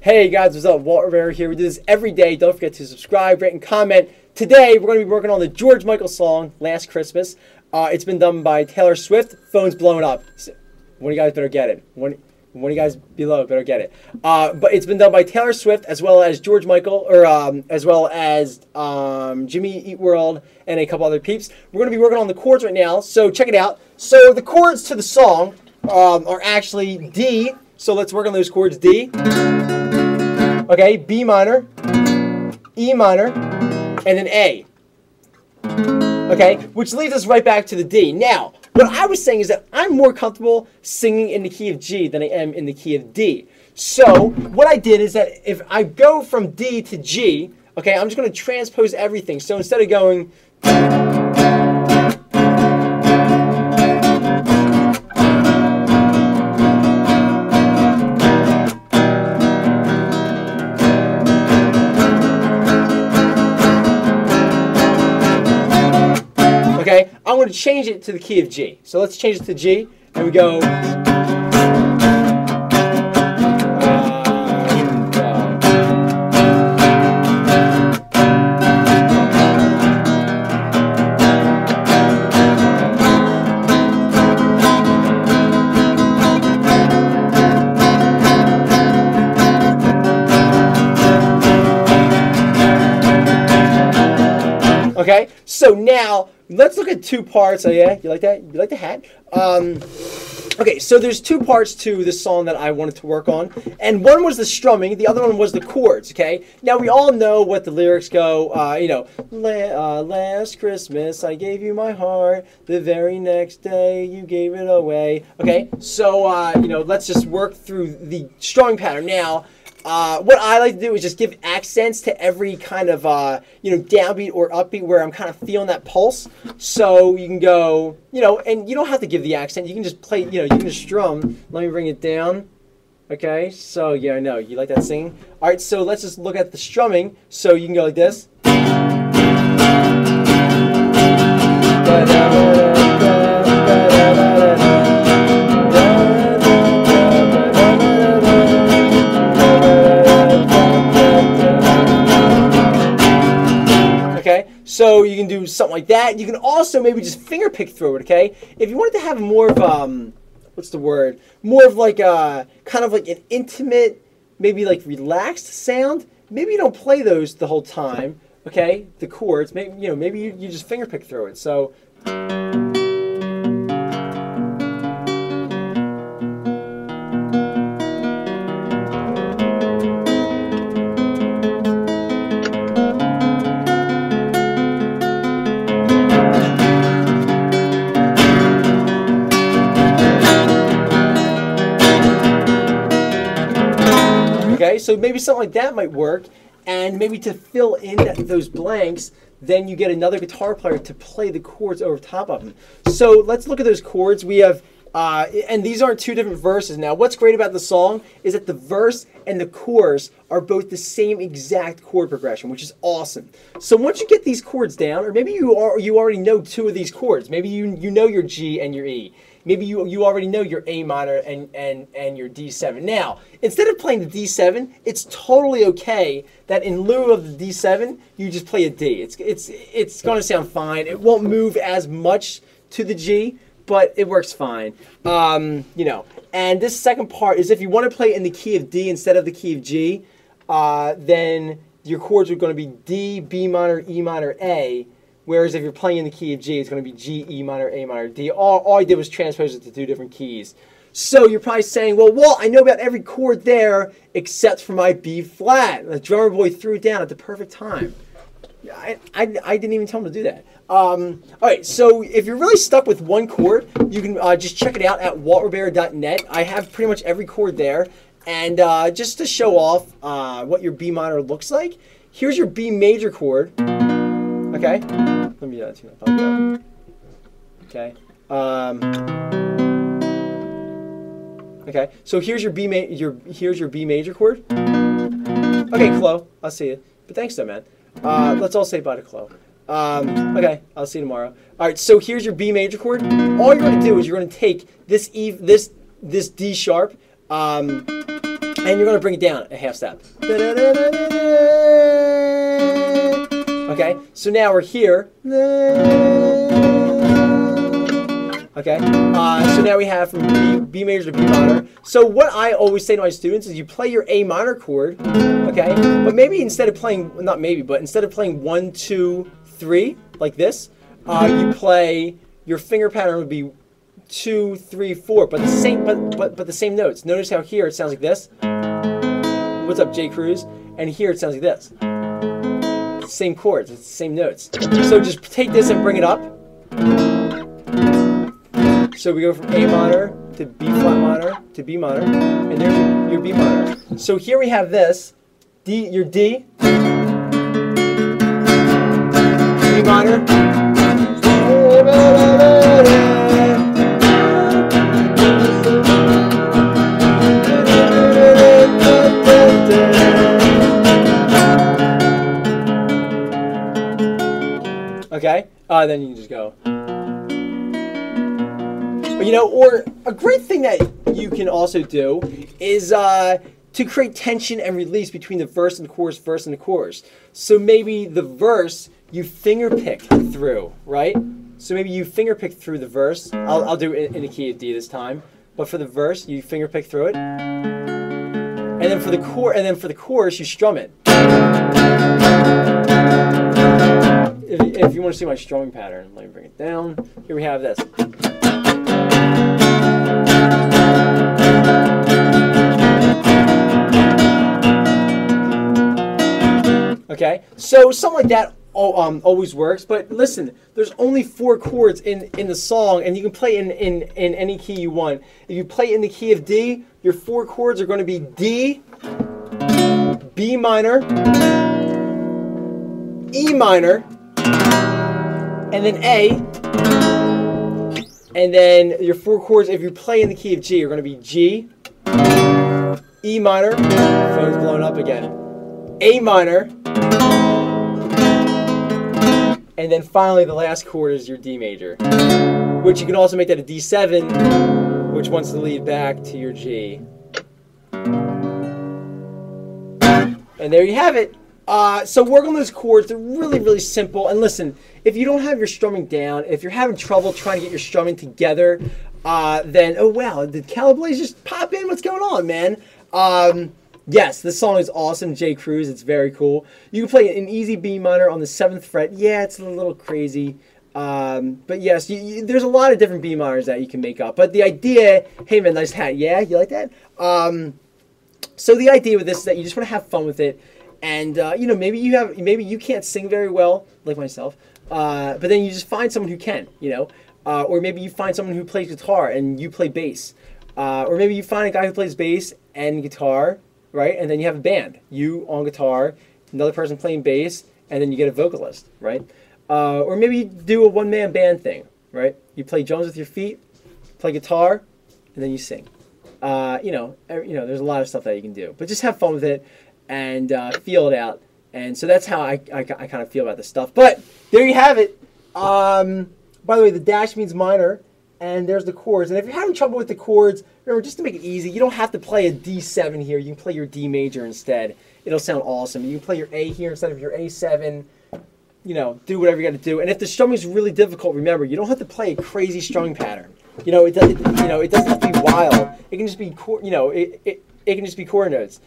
Hey guys, what's up? Walt here. We do this every day. Don't forget to subscribe, rate, and comment. Today, we're going to be working on the George Michael song, Last Christmas. It's been done by Taylor Swift. Phone's blowing up. One of you guys better get it. One of you guys below better get it. But it's been done by Taylor Swift, as well as George Michael, or as well as Jimmy Eat World, and a couple other peeps. We're going to be working on the chords right now, so check it out. So the chords to the song are actually D. So let's work on those chords. D. Okay, B minor, E minor, and then A. Okay, which leads us right back to the D. Now, what I was saying is that I'm more comfortable singing in the key of G than I am in the key of D. So, what I did is that if I go from D to G, okay, I'm just going to transpose everything. So instead of going... Okay, I'm going to change it to the key of G. So let's change it to G, and we go. Okay, so now let's look at two parts. Oh yeah, you like that? You like the hat? Okay, so there's two parts to this song that I wanted to work on, and one was the strumming, the other one was the chords. Okay, now we all know what the lyrics go. You know, last Christmas I gave you my heart, the very next day you gave it away. Okay, so you know, let's just work through the strumming pattern now. What I like to do is just give accents to every kind of, you know, downbeat or upbeat where I'm kind of feeling that pulse. So you can go, you know, and you don't have to give the accent. You can just play, you know, you can just strum. Let me bring it down. Okay, so yeah, I know. You like that singing? All right, so let's just look at the strumming. So you can go like this. Okay, so you can do something like that. You can also maybe just finger pick through it, okay? If you wanted to have more of, what's the word? More of like a, kind of like an intimate, maybe like relaxed sound, maybe you don't play those the whole time, okay? The chords, maybe, you know, maybe you just finger pick through it. So... Okay, so maybe something like that might work, and maybe to fill in those blanks, then you get another guitar player to play the chords over top of them. So let's look at those chords. We have, and these aren't two different verses. Now, what's great about the song is that the verse and the chorus are both the same exact chord progression, which is awesome. So once you get these chords down, or maybe you already know two of these chords. Maybe you know your G and your E. Maybe you already know your A minor and your D7. Now, instead of playing the D7, it's totally okay that in lieu of the D7, you just play a D. It's going to sound fine. It won't move as much to the G, but it works fine. You know, and this second part is if you want to play in the key of D instead of the key of G, then your chords are going to be D, B minor, E minor, A. Whereas if you're playing in the key of G, it's going to be G, E minor, A minor, D. All I did was transpose it to two different keys. So you're probably saying, well, Walt, I know about every chord there except for my B flat. The drummer boy threw it down at the perfect time. I didn't even tell him to do that. All right, so if you're really stuck with one chord, you can just check it out at waltribera.net. I have pretty much every chord there. And just to show off what your B minor looks like, here's your B major chord. Okay, let me tune up. Okay. Okay. So here's your here's your B major chord. Okay, Chloe, I'll see you. But thanks, though, man. Let's all say bye to Chloe. Okay, I'll see you tomorrow. All right. So here's your B major chord. All you're going to do is you're going to take this D sharp, and you're going to bring it down a half step. Okay, so now we're here. Okay, so now we have from B major to B minor. So what I always say to my students is you play your A minor chord, okay, but maybe instead of playing, not maybe, but instead of playing 1, 2, 3 like this, you play, your finger pattern would be 2, 3, 4, but the same, but the same notes. Notice how here it sounds like this. What's up, J. Cruz? And here it sounds like this. Same chords, it's the same notes. So just take this and bring it up. So we go from A minor to B flat minor to B minor, and there's your B minor. So here we have this, D, your D, B minor, okay, then you can just go. You know, or a great thing that you can also do is to create tension and release between the verse and the chorus, verse and the chorus. So maybe the verse you finger pick through, right? So maybe you finger pick through the verse. I'll do it in the key of D this time, but for the verse you finger pick through it, and then for the chorus you strum it. If you want to see my strumming pattern, let me bring it down. Here we have this. Okay, so something like that always works. But listen, there's only 4 chords in the song, and you can play in any key you want. If you play in the key of D, your 4 chords are going to be D, B minor, E minor, and then A. And then your 4 chords, if you play in the key of G, are going to be G, E minor, phone's blowing up again, A minor, and then finally the last chord is your D major, which you can also make that a D7, which wants to lead back to your G. And there you have it. So work on those chords. They're really, really simple. And listen, if you don't have your strumming down, if you're having trouble trying to get your strumming together, then, oh wow, did Calablaze just pop in? What's going on, man? Yes, this song is awesome, J. Cruz. It's very cool. You can play an easy B minor on the 7th fret. Yeah, it's a little crazy. But yes, there's a lot of different B minors that you can make up. But the idea, hey man, nice hat. Yeah, you like that? So the idea with this is that you just want to have fun with it. And you know, maybe you can't sing very well, like myself, but then you just find someone who can, you know, or maybe you find someone who plays guitar and you play bass, or maybe you find a guy who plays bass and guitar, right? And then you have a band, you on guitar, another person playing bass, and then you get a vocalist, right? Or maybe you do a one-man band thing, right? You play drums with your feet, play guitar, and then you sing. You know, there's a lot of stuff that you can do, but just have fun with it. And feel it out. And so that's how I kind of feel about this stuff. But there you have it. By the way, the dash means minor, and there's the chords. And if you're having trouble with the chords, remember, just to make it easy, you don't have to play a D7 here. You can play your D major instead. It'll sound awesome. You can play your A here instead of your A7. You know, do whatever you got to do. And if the strumming is really difficult, remember, you don't have to play a crazy strumming pattern. You know, it doesn't have to be wild. It can just be, it can just be chord notes.